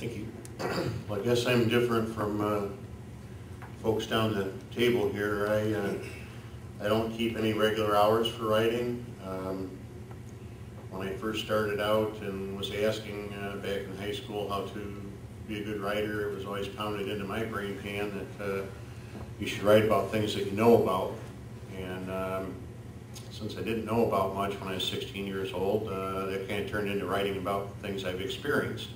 Thank you. Well, I guess I'm different from folks down the table here. I don't keep any regular hours for writing. When I first started out and was asking back in high school how to be a good writer, it was always pounded into my brain pan that you should write about things that you know about. And since I didn't know about much when I was 16 years old, that kind of turned into writing about things I've experienced.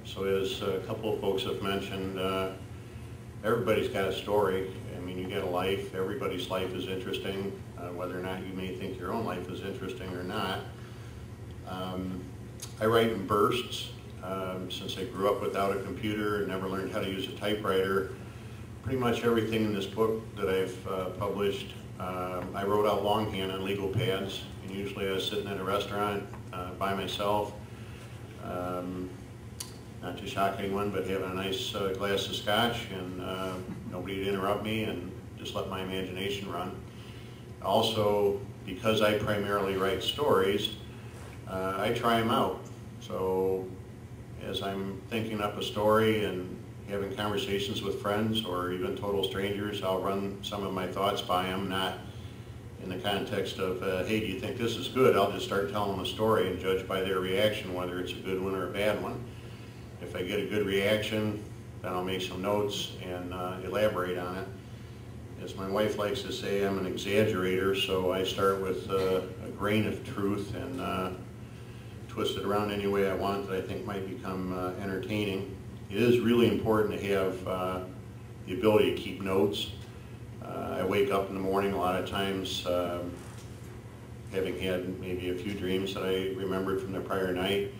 So as a couple of folks have mentioned, everybody's got a story. I mean, you get a life. Everybody's life is interesting, whether or not you may think your own life is interesting or not. I write in bursts. Since I grew up without a computer and never learned how to use a typewriter, pretty much everything in this book that I've published, I wrote out longhand on legal pads. And usually I was sitting at a restaurant by myself, not to shock anyone, but having a nice glass of scotch, and nobody to interrupt me, and just let my imagination run. Also, because I primarily write stories, I try them out. So as I'm thinking up a story and having conversations with friends or even total strangers, I'll run some of my thoughts by them, not in the context of, hey, do you think this is good? I'll just start telling them a story and judge by their reaction whether it's a good one or a bad one. If I get a good reaction, then I'll make some notes and elaborate on it. As my wife likes to say, I'm an exaggerator, so I start with a grain of truth and twist it around any way I want that I think might become entertaining. It is really important to have the ability to keep notes. I wake up in the morning a lot of times having had maybe a few dreams that I remembered from the prior night.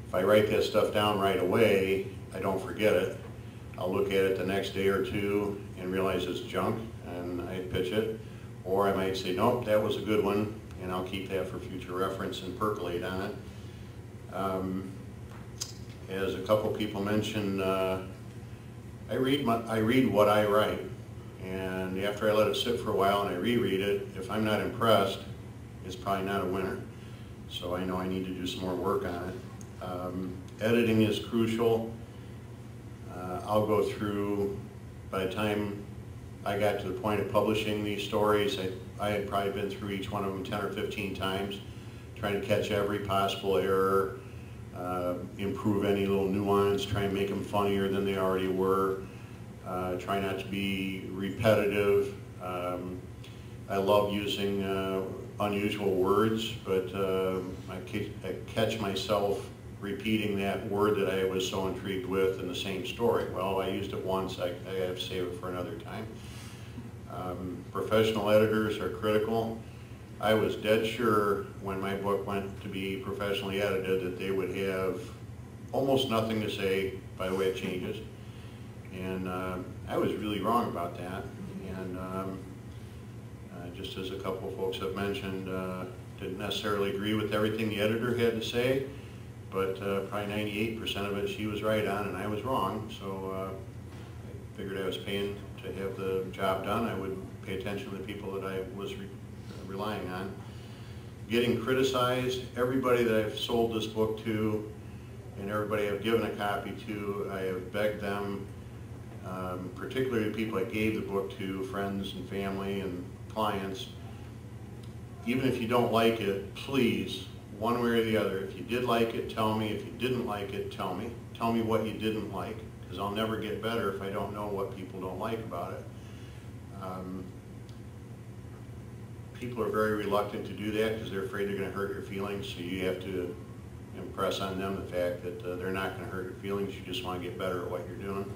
If I write that stuff down right away, I don't forget it. I'll look at it the next day or two and realize it's junk and I pitch it. Or I might say, nope, that was a good one, and I'll keep that for future reference and percolate on it. As a couple people mentioned, I read what I write, and after I let it sit for a while and I reread it, if I'm not impressed, it's probably not a winner. So I know I need to do some more work on it. Editing is crucial. I'll go through, by the time I got to the point of publishing these stories, I had probably been through each one of them 10 or 15 times, trying to catch every possible error, improve any little nuance, try and make them funnier than they already were, try not to be repetitive. I love using unusual words, but I catch myself repeating that word that I was so intrigued with in the same story. Well, I used it once, I have to save it for another time. Professional editors are critical. I was dead sure when my book went to be professionally edited that they would have almost nothing to say by the way it changes. And I was really wrong about that. And just as a couple of folks have mentioned, didn't necessarily agree with everything the editor had to say, but probably 98% of it she was right on and I was wrong. So I figured I was paying to have the job done. I would pay attention to the people that I was relying on. Getting criticized, everybody that I've sold this book to and everybody I've given a copy to, I have begged them, particularly the people I gave the book to, friends and family and clients, even if you don't like it, please, one way or the other, if you did like it, tell me. If you didn't like it, tell me. Tell me what you didn't like, because I'll never get better if I don't know what people don't like about it. People are very reluctant to do that because they're afraid they're going to hurt your feelings, so you have to impress on them the fact that they're not going to hurt your feelings. You just want to get better at what you're doing.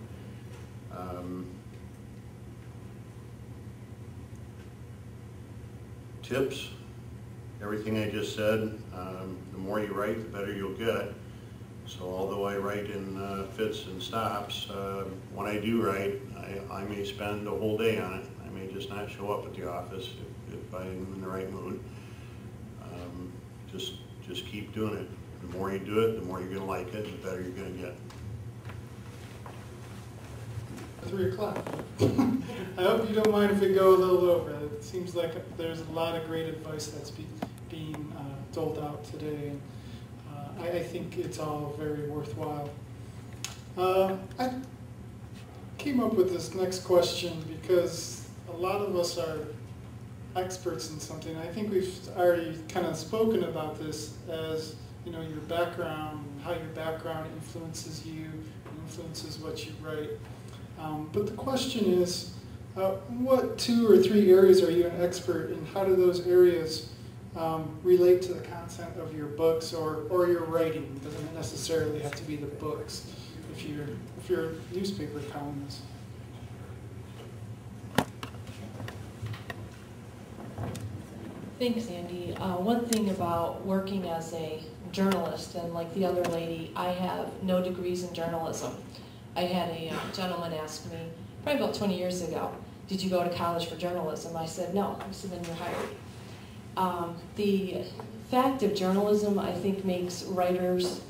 Tips, everything I just said, the more you write, the better you'll get. So although I write in fits and stops, when I do write, I may spend a whole day on it. I may just not show up at the office if I'm in the right mood. Just keep doing it. The more you do it, the more you're going to like it, the better you're going to get. 3 o'clock. I hope you don't mind if we go a little over. It seems like there's a lot of great advice that's being doled out today. I think it's all very worthwhile. I came up with this next question because a lot of us are experts in something. I think we've already kind of spoken about this as, you know, your background, how your background influences you, influences what you write. But the question is, what 2 or 3 areas are you an expert in? How do those areas relate to the content of your books or your writing? It doesn't necessarily have to be the books if you're a newspaper columnist. Thanks, Andy. One thing about working as a journalist, and like the other lady, I have no degrees in journalism. I had a gentleman ask me, probably about 20 years ago, did you go to college for journalism? I said, no. I said, then you're hired. The fact of journalism, I think, makes writers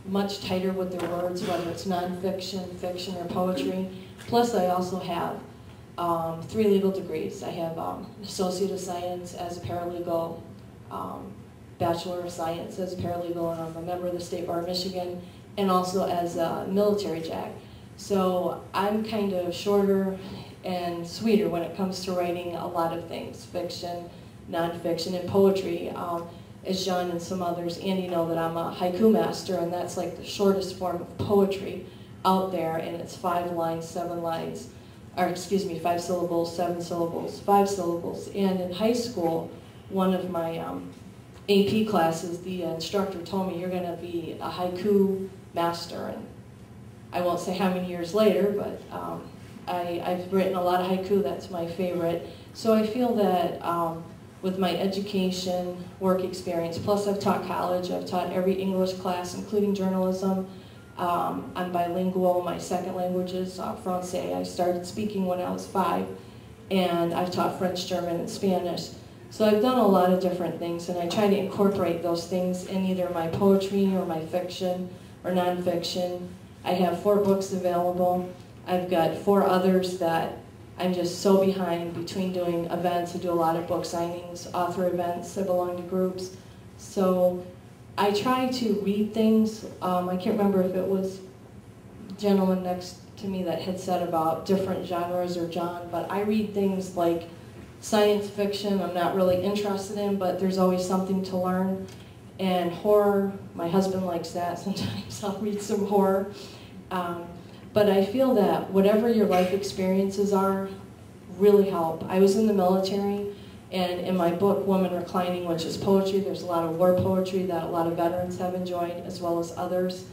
much tighter with their words, whether it's nonfiction, fiction, or poetry. Plus, I also have 3 legal degrees. I have Associate of Science as a paralegal, Bachelor of Science as a paralegal, and I'm a member of the State Bar of Michigan, and also as a military JAG. So I'm kind of shorter and sweeter when it comes to writing a lot of things, fiction, nonfiction, and poetry. As John and some others, Andy, know that I'm a haiku master, and that's like the shortest form of poetry out there, and it's 5 lines, 7 lines, or excuse me, 5 syllables, 7 syllables, 5 syllables. And in high school, one of my AP classes, the instructor told me, you're going to be a haiku master. And I won't say how many years later, but I've written a lot of haiku. That's my favorite. So I feel that with my education, work experience, plus I've taught college, I've taught every English class, including journalism. I'm bilingual. My second language is Francais. I started speaking when I was 5, and I've taught French, German, and Spanish. So I've done a lot of different things, and I try to incorporate those things in either my poetry or my fiction or nonfiction. I have 4 books available. I've got 4 others that I'm just so behind between doing events. I do a lot of book signings, author events. I belong to groups. So I try to read things. I can't remember if it was the gentleman next to me that had said about different genres or John, but I read things like science fiction I'm not really interested in, but there's always something to learn. And horror, my husband likes that. Sometimes I'll read some horror. But I feel that whatever your life experiences are really help. I was in the military, and in my book, Woman Reclining, which is poetry, there's a lot of war poetry that a lot of veterans have enjoyed, as well as others.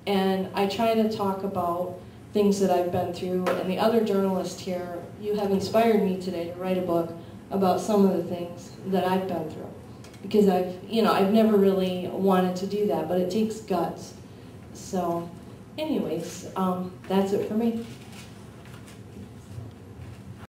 And I try to talk about things that I've been through. And the other journalist here, you have inspired me today to write a book about some of the things that I've been through. Because I've never really wanted to do that, but it takes guts. So anyways, that's it for me.